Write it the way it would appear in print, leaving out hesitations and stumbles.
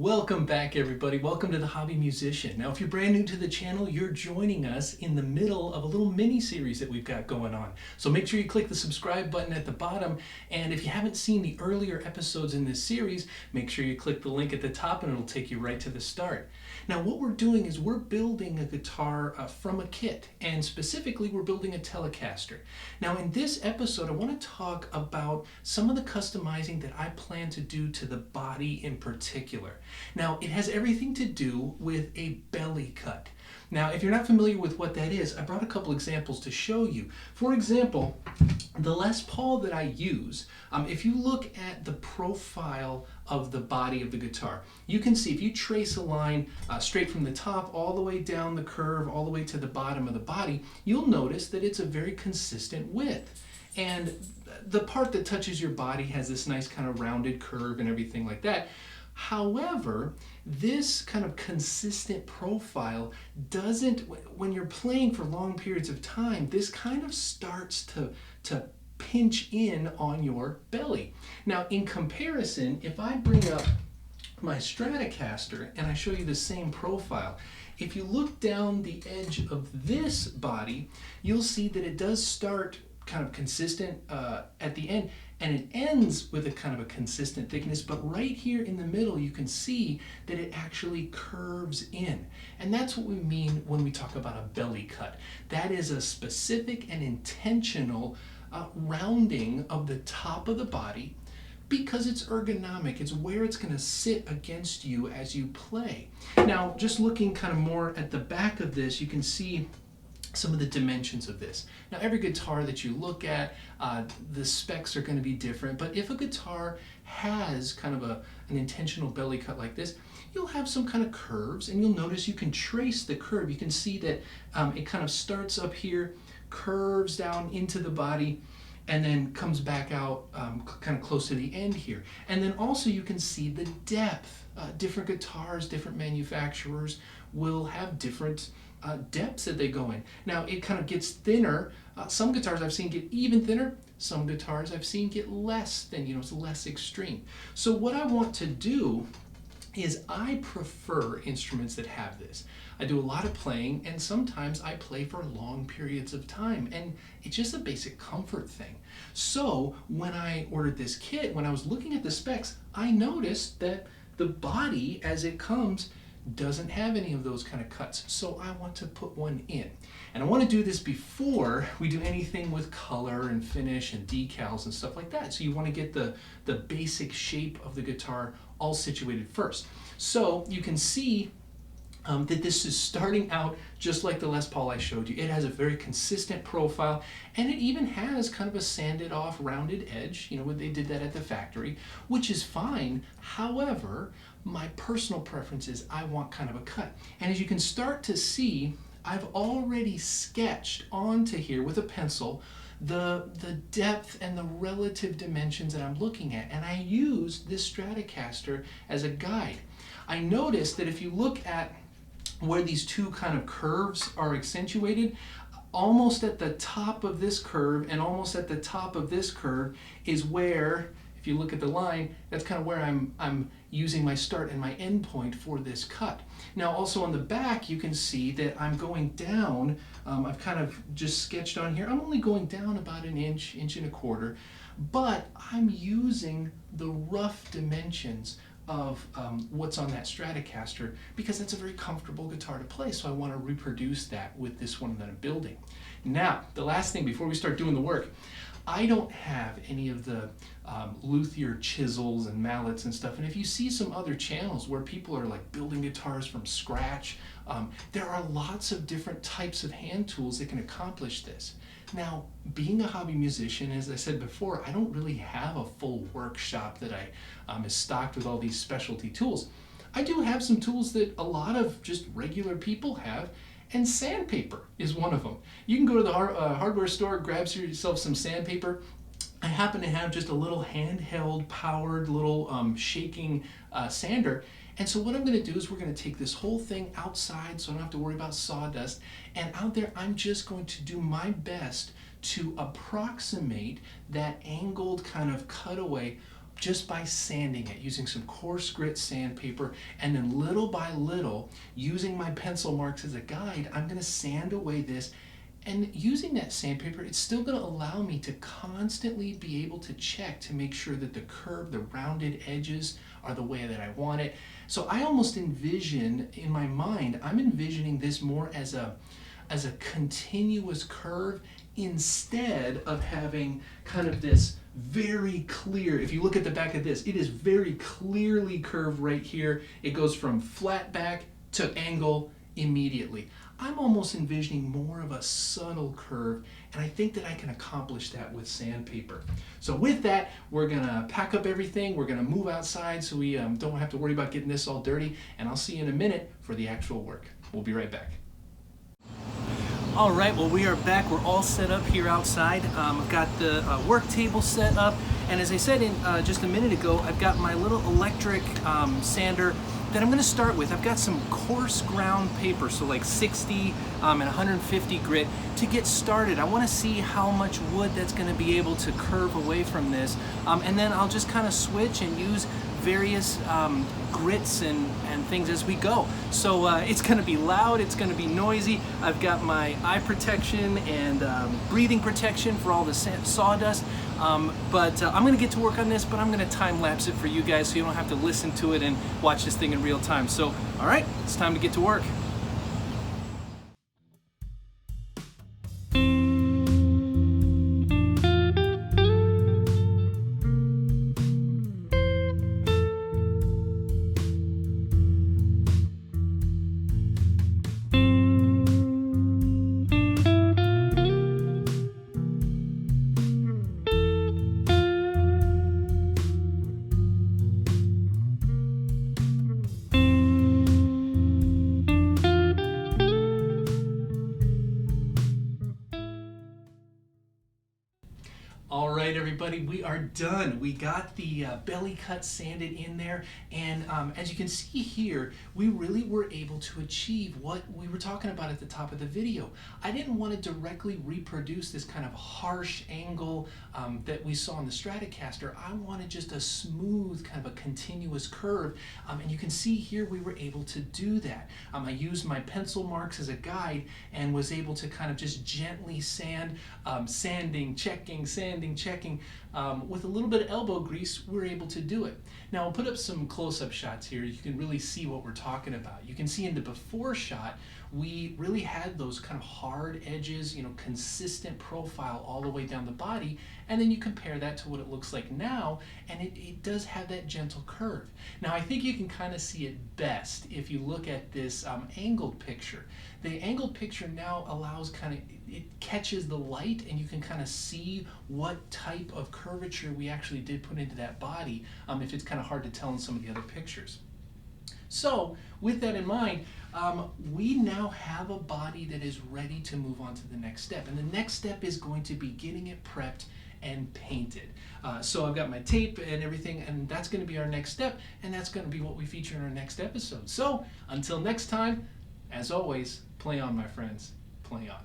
Welcome back, everybody. Welcome to The Hobby Musician. Now, if you're brand new to the channel, you're joining us in the middle of a little mini-series that we've got going on. So make sure you click the subscribe button at the bottom, and if you haven't seen the earlier episodes in this series, make sure you click the link at the top and it'll take you right to the start. Now, what we're doing is we're building a guitar from a kit, and specifically we're building a Telecaster. Now, in this episode, I want to talk about some of the customizing that I plan to do to the body in particular. Now, it has everything to do with a belly cut. Now, if you're not familiar with what that is, I brought a couple examples to show you. For example, the Les Paul that I use, if you look at the profile of the body of the guitar, you can see if you trace a line straight from the top all the way down the curve, all the way to the bottom of the body, you'll notice that it's a very consistent width. And the part that touches your body has this nice kind of rounded curve and everything like that. However, this kind of consistent profile doesn't, when you're playing for long periods of time, this kind of starts to pinch in on your belly. Now, in comparison, if I bring up my Stratocaster and I show you the same profile, if you look down the edge of this body, you'll see that it does start kind of consistent at the end, and it ends with a kind of a consistent thickness, but right here in the middle you can see that it actually curves in. And that's what we mean when we talk about a belly cut. That is a specific and intentional rounding of the top of the body because it's ergonomic. It's where it's going to sit against you as you play. Now, just looking kind of more at the back of this, you can see some of the dimensions of this. Now, every guitar that you look at, the specs are going to be different, but if a guitar has kind of an intentional belly cut like this, you'll have some kind of curves, and you'll notice you can trace the curve. You can see that it kind of starts up here, curves down into the body, and then comes back out kind of close to the end here. And then also you can see the depth. Different guitars, different manufacturers will have different depths that they go in. Now, it kind of gets thinner. Some guitars I've seen get even thinner. Some guitars I've seen get less thin, it's less extreme. So what I want to do is I prefer instruments that have this. I do a lot of playing, and sometimes I play for long periods of time, and it's just a basic comfort thing. So when I ordered this kit, when I was looking at the specs, I noticed that the body as it comes doesn't have any of those kind of cuts, so I want to put one in. And I want to do this before we do anything with color and finish and decals and stuff like that. So you want to get the basic shape of the guitar all situated first. So you can see that this is starting out just like the Les Paul I showed you. It has a very consistent profile, and it even has kind of a sanded off rounded edge, when they did that at the factory, which is fine. However, my personal preference is I want kind of a cut. And as you can start to see, I've already sketched onto here with a pencil the depth and the relative dimensions that I'm looking at, and I use this Stratocaster as a guide. I noticed that if you look at where these two kind of curves are accentuated, almost at the top of this curve and almost at the top of this curve is where, if you look at the line, that's kind of where I'm using my start and my end point for this cut. Now, also on the back, you can see that I'm going down. I've kind of just sketched on here. I'm only going down about an inch, inch and a quarter, but I'm using the rough dimensions of what's on that Stratocaster because that's a very comfortable guitar to play, so I want to reproduce that with this one that I'm building. Now, the last thing before we start doing the work, I don't have any of the luthier chisels and mallets and stuff, and if you see some other channels where people are like building guitars from scratch, there are lots of different types of hand tools that can accomplish this. Now, being a hobby musician, as I said before, I don't really have a full workshop that is stocked with all these specialty tools. I do have some tools that a lot of just regular people have, and sandpaper is one of them. You can go to the hardware store, grab yourself some sandpaper. I happen to have just a little handheld powered little shaking sander. And so what I'm going to do is we're going to take this whole thing outside so I don't have to worry about sawdust. And out there, I'm just going to do my best to approximate that angled kind of cutaway just by sanding it, using some coarse grit sandpaper, and then little by little, using my pencil marks as a guide, I'm gonna sand away this. And using that sandpaper, it's still gonna allow me to constantly be able to check to make sure that the curve, the rounded edges are the way that I want it. So I almost envision, in my mind, I'm envisioning this more as a continuous curve instead of having kind of this very clear, if you look at the back of this, it is very clearly curved right here. It goes from flat back to angle immediately. I'm almost envisioning more of a subtle curve, and I think that I can accomplish that with sandpaper. So with that, we're gonna pack up everything, we're gonna move outside so we don't have to worry about getting this all dirty, and I'll see you in a minute for the actual work. We'll be right back. All right, well, we are back. We're all set up here outside. I've got the work table set up, and as I said in just a minute ago, I've got my little electric sander that I'm going to start with. I've got some coarse ground paper, so like 60 and 150 grit to get started. I want to see how much wood that's going to be able to curve away from this, and then I'll just kind of switch and use various grits and things as we go. So it's going to be loud, it's going to be noisy. I've got my eye protection and breathing protection for all the sawdust. But I'm going to get to work on this, but I'm going to time lapse it for you guys so you don't have to listen to it and watch this thing in real time. So, all right, it's time to get to work. All right, everybody, we are done. We got the belly cut sanded in there, and as you can see here, we really were able to achieve what we were talking about at the top of the video. I didn't want to directly reproduce this kind of harsh angle that we saw in the Stratocaster. I wanted just a smooth, kind of a continuous curve, and you can see here we were able to do that. I used my pencil marks as a guide and was able to kind of just gently sand, sanding, checking, with a little bit of elbow grease, we're able to do it. Now I'll put up some close-up shots here. You can really see what we're talking about. You can see in the before shot, we really had those kind of hard edges, you know, consistent profile all the way down the body, and then you compare that to what it looks like now, and it does have that gentle curve. Now I think you can kind of see it best if you look at this angled picture. The angled picture now allows it catches the light, and you can kind of see what type of curvature we actually did put into that body, if it's kind of hard to tell in some of the other pictures. So with that in mind, we now have a body that is ready to move on to the next step. And the next step is going to be getting it prepped and painted. So I've got my tape and everything, and that's going to be our next step, and that's going to be what we feature in our next episode. So until next time, as always, play on, my friends, play on.